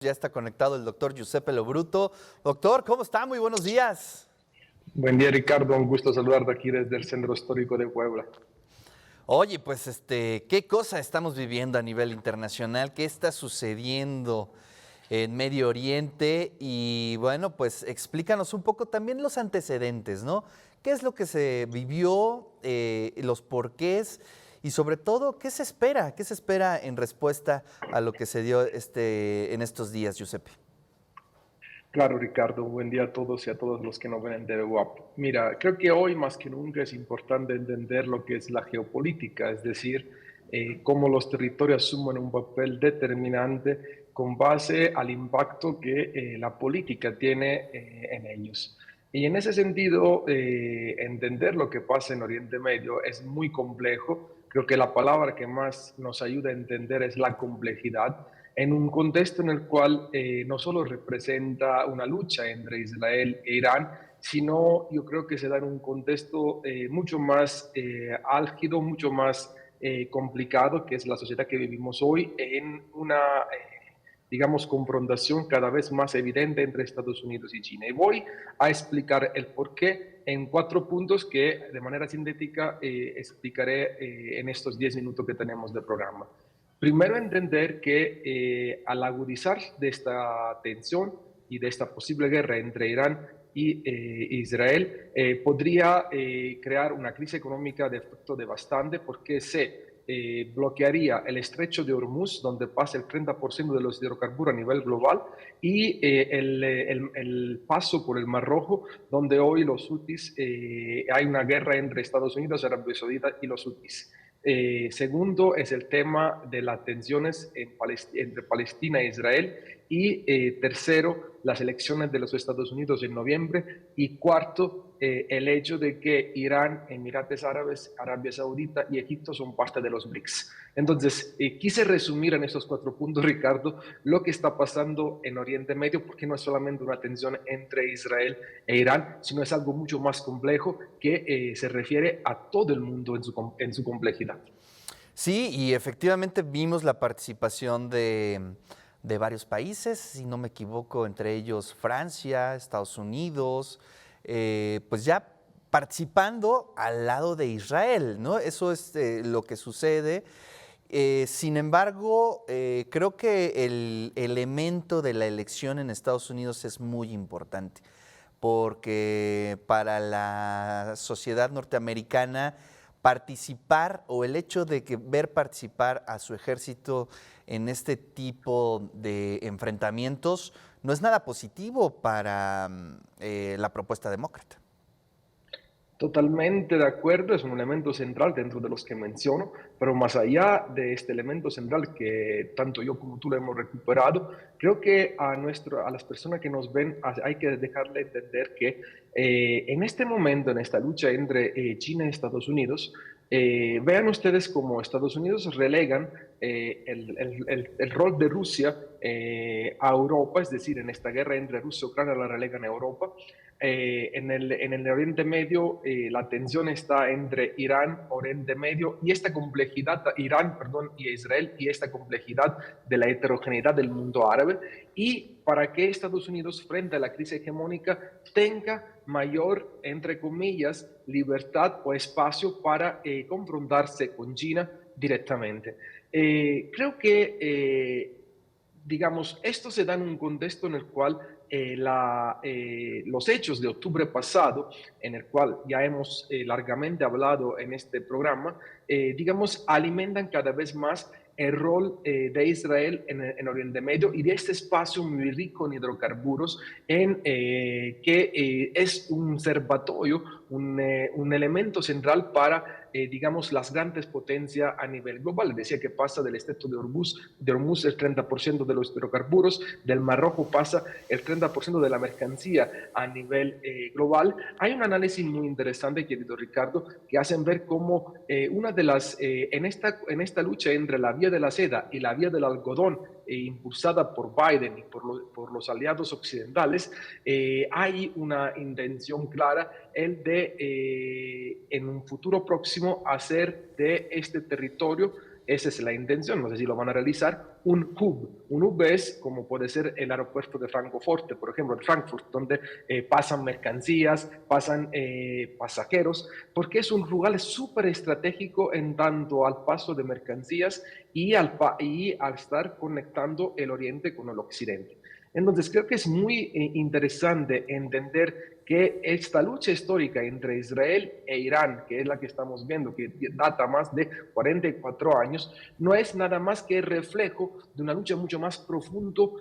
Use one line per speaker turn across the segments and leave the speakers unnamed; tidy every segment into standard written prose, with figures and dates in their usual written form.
Ya está conectado el doctor Giuseppe Lobruto. Doctor, ¿cómo está? Muy buenos días.
Buen día, Ricardo. Un gusto saludarte aquí desde el Centro Histórico de Puebla.
Oye, pues ¿qué cosa estamos viviendo a nivel internacional? ¿Qué está sucediendo en Medio Oriente? Y bueno, pues explícanos un poco también los antecedentes, ¿no? ¿Qué es lo que se vivió, los porqués y sobre todo, qué se espera? ¿Qué se espera en respuesta a lo que se dio en estos días, Giuseppe?
Claro, Ricardo, un buen día a todos y a todos los que nos ven en DevWap. Mira, creo que hoy más que nunca es importante entender lo que es la geopolítica, es decir, cómo los territorios asumen un papel determinante con base al impacto que la política tiene en ellos. Y en ese sentido, entender lo que pasa en Oriente Medio es muy complejo. Creo que la palabra que más nos ayuda a entender es la complejidad en un contexto en el cual no solo representa una lucha entre Israel e Irán, sino yo creo que se da en un contexto mucho más álgido, mucho más complicado, que es la sociedad que vivimos hoy, en una, digamos, confrontación cada vez más evidente entre Estados Unidos y China. Y voy a explicar el porqué en 4 puntos que de manera sintética explicaré en estos 10 minutos que tenemos de programa. Primero, entender que al agudizar de esta tensión y de esta posible guerra entre Irán y Israel, podría crear una crisis económica de efecto devastante porque se bloquearía el estrecho de Hormuz, donde pasa el 30% de los hidrocarburos a nivel global, y el paso por el Mar Rojo, donde hoy los Houthis, hay una guerra entre Estados Unidos, Arabia Saudita y los Houthis. Segundo es el tema de las tensiones entre Palestina e Israel. Y tercero, las elecciones de los Estados Unidos en noviembre. Y cuarto, el hecho de que Irán, Emiratos Árabes, Arabia Saudita y Egipto son parte de los BRICS. Entonces, quise resumir en estos 4 puntos, Ricardo, lo que está pasando en Oriente Medio, porque no es solamente una tensión entre Israel e Irán, sino es algo mucho más complejo que se refiere a todo el mundo en su complejidad.
Sí, y efectivamente vimos la participación de varios países, si no me equivoco, entre ellos Francia, Estados Unidos, pues ya participando al lado de Israel, ¿no? Eso es lo que sucede. Sin embargo, creo que el elemento de la elección en Estados Unidos es muy importante, porque para la sociedad norteamericana participar o el hecho de que ver participar a su ejército en este tipo de enfrentamientos no es nada positivo para la propuesta demócrata.
Totalmente de acuerdo, es un elemento central dentro de los que menciono, pero más allá de este elemento central que tanto yo como tú lo hemos recuperado, creo que a las personas que nos ven hay que dejarle entender que en este momento, en esta lucha entre China y Estados Unidos, vean ustedes cómo Estados Unidos relegan el rol de Rusia a Europa, es decir, en esta guerra entre Rusia y Ucrania la relegan a Europa. En el Oriente Medio la tensión está entre Irán, Oriente Medio y esta complejidad, Irán, perdón, y Israel, y esta complejidad de la heterogeneidad del mundo árabe, y para que Estados Unidos, frente a la crisis hegemónica, tenga mayor, entre comillas, libertad o espacio para confrontarse con China directamente. Creo que digamos, esto se da en un contexto en el cual los hechos de octubre pasado, en el cual ya hemos largamente hablado en este programa, digamos, alimentan cada vez más el rol de Israel en Oriente Medio y de este espacio muy rico en hidrocarburos, que es un observatorio, un elemento central para, digamos, las grandes potencias a nivel global. Decía que pasa del estrecho de Hormuz el 30% de los hidrocarburos, del Mar Rojo pasa el 30% de la mercancía a nivel global. Hay un análisis muy interesante, querido Ricardo, que hacen ver cómo una de las, en esta lucha entre la vía de la seda y la vía del algodón, impulsada por Biden y por los aliados occidentales, hay una intención clara, el de en un futuro próximo hacer de este territorio, esa es la intención, no sé si lo van a realizar, un hub. Un hub es como puede ser el aeropuerto de Francoforte, por ejemplo, de Frankfurt, donde pasan mercancías, pasan pasajeros, porque es un lugar súper estratégico en tanto al paso de mercancías y al estar conectando el oriente con el occidente. Entonces, creo que es muy interesante entender que esta lucha histórica entre Israel e Irán, que es la que estamos viendo, que data más de 44 años, no es nada más que el reflejo de una lucha mucho más profundo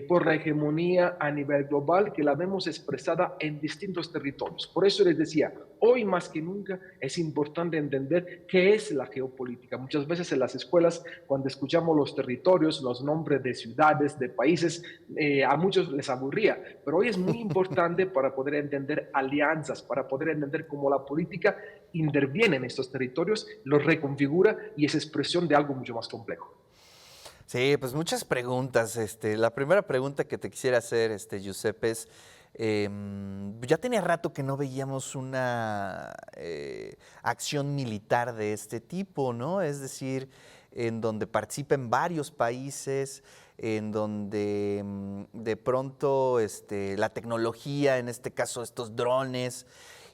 por la hegemonía a nivel global que la vemos expresada en distintos territorios. Por eso les decía, hoy más que nunca es importante entender qué es la geopolítica. Muchas veces en las escuelas, cuando escuchamos los territorios, los nombres de ciudades, de países, a muchos les aburría, pero hoy es muy importante para poder entender alianzas, para poder entender cómo la política interviene en estos territorios, los reconfigura y es expresión de algo mucho más complejo.
Sí, pues muchas preguntas. La primera pregunta que te quisiera hacer, Giuseppe, es, ya tenía rato que no veíamos una acción militar de este tipo, ¿no? Es decir, en donde participen varios países, en donde de pronto la tecnología, en este caso estos drones,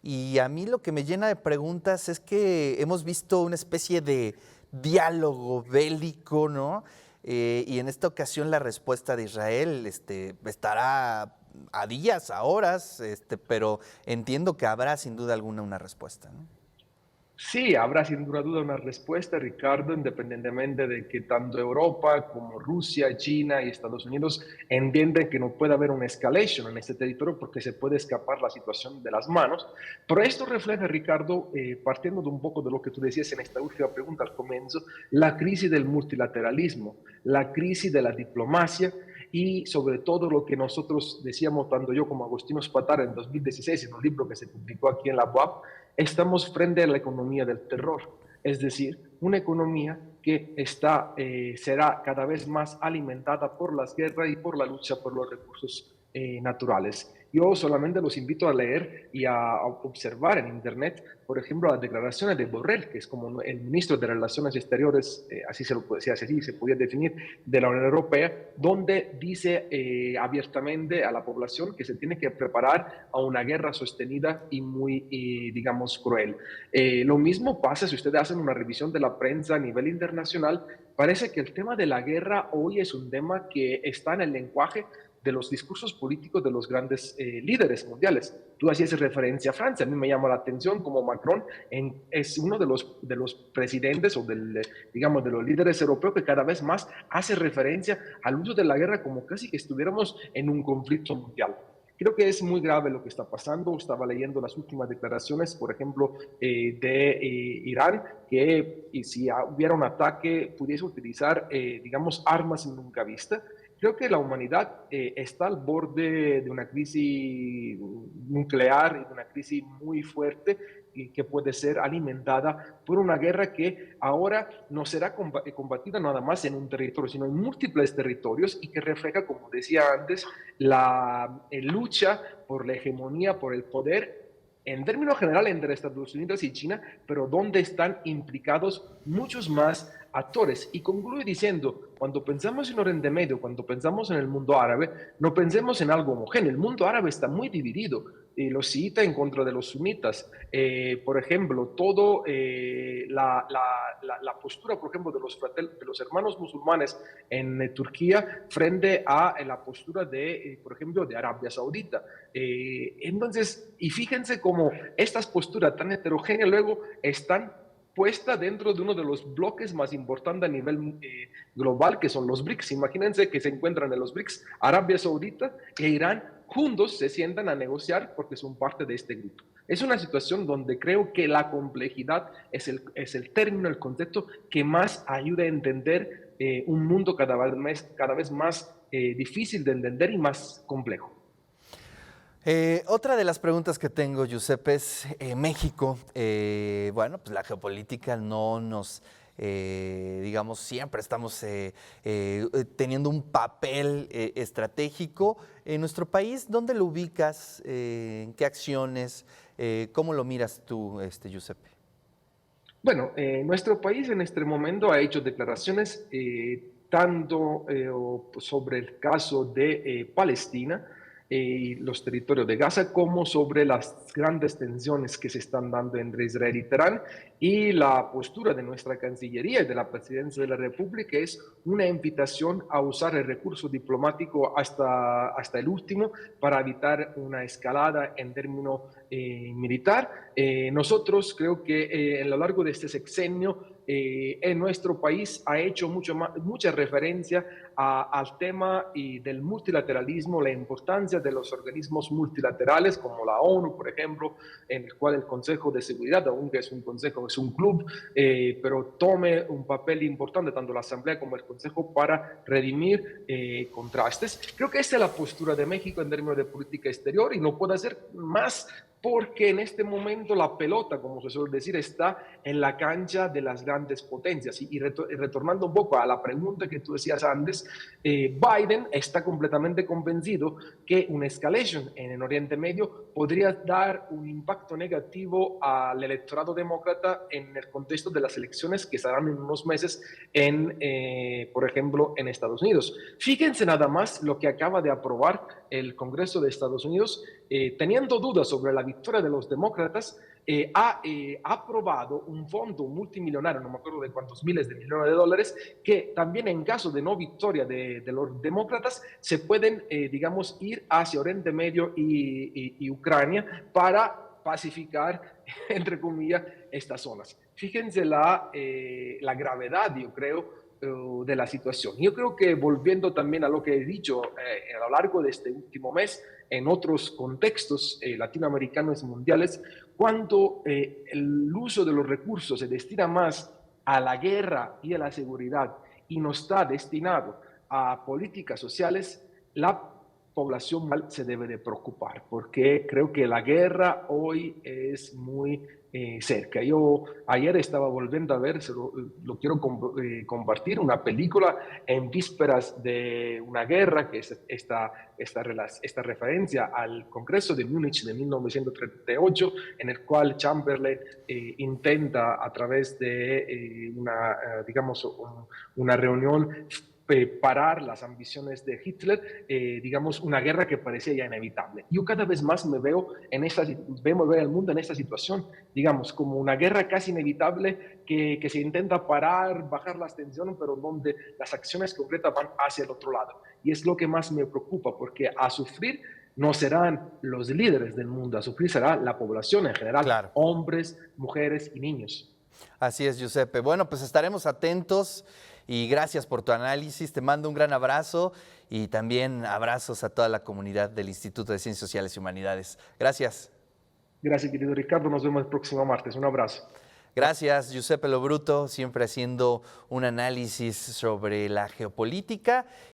y a mí lo que me llena de preguntas es que hemos visto una especie de diálogo bélico, ¿no? Y en esta ocasión la respuesta de Israel estará a días, a horas, pero entiendo que habrá sin duda alguna una respuesta, ¿no?
Sí, habrá sin duda una respuesta, Ricardo, independientemente de que tanto Europa como Rusia, China y Estados Unidos entienden que no puede haber una escalation en este territorio porque se puede escapar la situación de las manos. Pero esto refleja, Ricardo, partiendo de un poco de lo que tú decías en esta última pregunta al comienzo, la crisis del multilateralismo, la crisis de la diplomacia y sobre todo lo que nosotros decíamos, tanto yo como Agostino Spataro en 2016, en un libro que se publicó aquí en la UAP, estamos frente a la economía del terror, es decir, una economía que será cada vez más alimentada por las guerras y por la lucha por los recursos naturales. Yo solamente los invito a leer y a observar en Internet, por ejemplo, las declaraciones de Borrell, que es como el ministro de Relaciones Exteriores, así se podía definir, de la Unión Europea, donde dice abiertamente a la población que se tiene que preparar a una guerra sostenida y muy, digamos, cruel. Lo mismo pasa si ustedes hacen una revisión de la prensa a nivel internacional. Parece que el tema de la guerra hoy es un tema que está en el lenguaje de los discursos políticos de los grandes líderes mundiales. Tú hacías referencia a Francia, a mí me llama la atención como Macron es uno de los presidentes o digamos, de los líderes europeos que cada vez más hace referencia al uso de la guerra como casi que estuviéramos en un conflicto mundial. Creo que es muy grave lo que está pasando. Estaba leyendo las últimas declaraciones, por ejemplo, de Irán, que si hubiera un ataque pudiese utilizar, digamos, armas nunca vistas. Creo que la humanidad está al borde de una crisis nuclear y de una crisis muy fuerte y que puede ser alimentada por una guerra que ahora no será combatida nada más en un territorio, sino en múltiples territorios y que refleja, como decía antes, la lucha por la hegemonía, por el poder en términos generales entre Estados Unidos y China, pero donde están implicados muchos más actores. Y concluye diciendo, cuando pensamos en Oriente Medio, cuando pensamos en el mundo árabe, no pensemos en algo homogéneo. El mundo árabe está muy dividido. Los chiitas en contra de los sunitas. Por ejemplo, todo la postura, por ejemplo, de los hermanos musulmanes en Turquía frente a la postura de, por ejemplo, de Arabia Saudita. Entonces, y fíjense cómo estas posturas tan heterogéneas luego están puesta dentro de uno de los bloques más importantes a nivel global, que son los BRICS. Imagínense que se encuentran en los BRICS Arabia Saudita e Irán juntos se sientan a negociar porque son parte de este grupo. Es una situación donde creo que la complejidad es el término, el concepto que más ayuda a entender un mundo cada vez más difícil de entender y más complejo.
Otra de las preguntas que tengo, Giuseppe, es México. Bueno, pues la geopolítica no nos, digamos, siempre estamos teniendo un papel estratégico. En nuestro país, ¿dónde lo ubicas? ¿En qué acciones? ¿Cómo lo miras tú, Giuseppe?
Bueno, nuestro país en este momento ha hecho declaraciones tanto sobre el caso de Palestina y los territorios de Gaza, como sobre las grandes tensiones que se están dando entre Israel y Teherán. Y la postura de nuestra Cancillería y de la Presidencia de la República es una invitación a usar el recurso diplomático hasta el último para evitar una escalada en términos militar. Nosotros creo que a lo largo de este sexenio en nuestro país ha hecho mucha referencia al tema del multilateralismo, la importancia de los organismos multilaterales como la ONU, por ejemplo, en el cual el Consejo de Seguridad, aunque es un consejo, es un club, pero tome un papel importante tanto la Asamblea como el Consejo para redimir contrastes. Creo que esta es la postura de México en términos de política exterior y no puede hacer más porque en este momento la pelota, como se suele decir, está en la cancha de las grandes potencias. Y retornando un poco a la pregunta que tú decías antes, Biden está completamente convencido que una escalation en el Oriente Medio podría dar un impacto negativo al electorado demócrata en el contexto de las elecciones que serán en unos meses, por ejemplo, en Estados Unidos. Fíjense nada más lo que acaba de aprobar el Congreso de Estados Unidos, teniendo dudas sobre la victoria de los demócratas, ha aprobado un fondo multimillonario, no me acuerdo de cuántos miles de millones de dólares, que también en caso de no victoria de los demócratas se pueden, digamos, ir hacia Oriente Medio y Ucrania para pacificar, entre comillas, estas zonas. Fíjense la gravedad, yo creo, de la situación. Yo creo que volviendo también a lo que he dicho a lo largo de este último mes, en otros contextos latinoamericanos y mundiales, cuando el uso de los recursos se destina más a la guerra y a la seguridad y no está destinado a políticas sociales, la población se debe de preocupar, porque creo que la guerra hoy es muy cerca. Yo ayer estaba volviendo a ver, lo quiero compartir, una película en vísperas de una guerra, que es esta referencia al Congreso de Múnich de 1938, en el cual Chamberlain intenta a través de una reunión parar las ambiciones de Hitler, digamos, una guerra que parecía ya inevitable. Yo cada vez más me veo el mundo en esta situación, digamos, como una guerra casi inevitable que se intenta parar, bajar las tensiones, pero donde las acciones concretas van hacia el otro lado. Y es lo que más me preocupa, porque a sufrir no serán los líderes del mundo, a sufrir será la población en general,
Claro.
hombres, mujeres y niños.
Así es, Giuseppe. Bueno, pues estaremos atentos y gracias por tu análisis. Te mando un gran abrazo y también abrazos a toda la comunidad del Instituto de Ciencias Sociales y Humanidades. Gracias.
Gracias, querido Ricardo. Nos vemos el próximo martes. Un abrazo.
Gracias, Giuseppe Lo Bruto, siempre haciendo un análisis sobre la geopolítica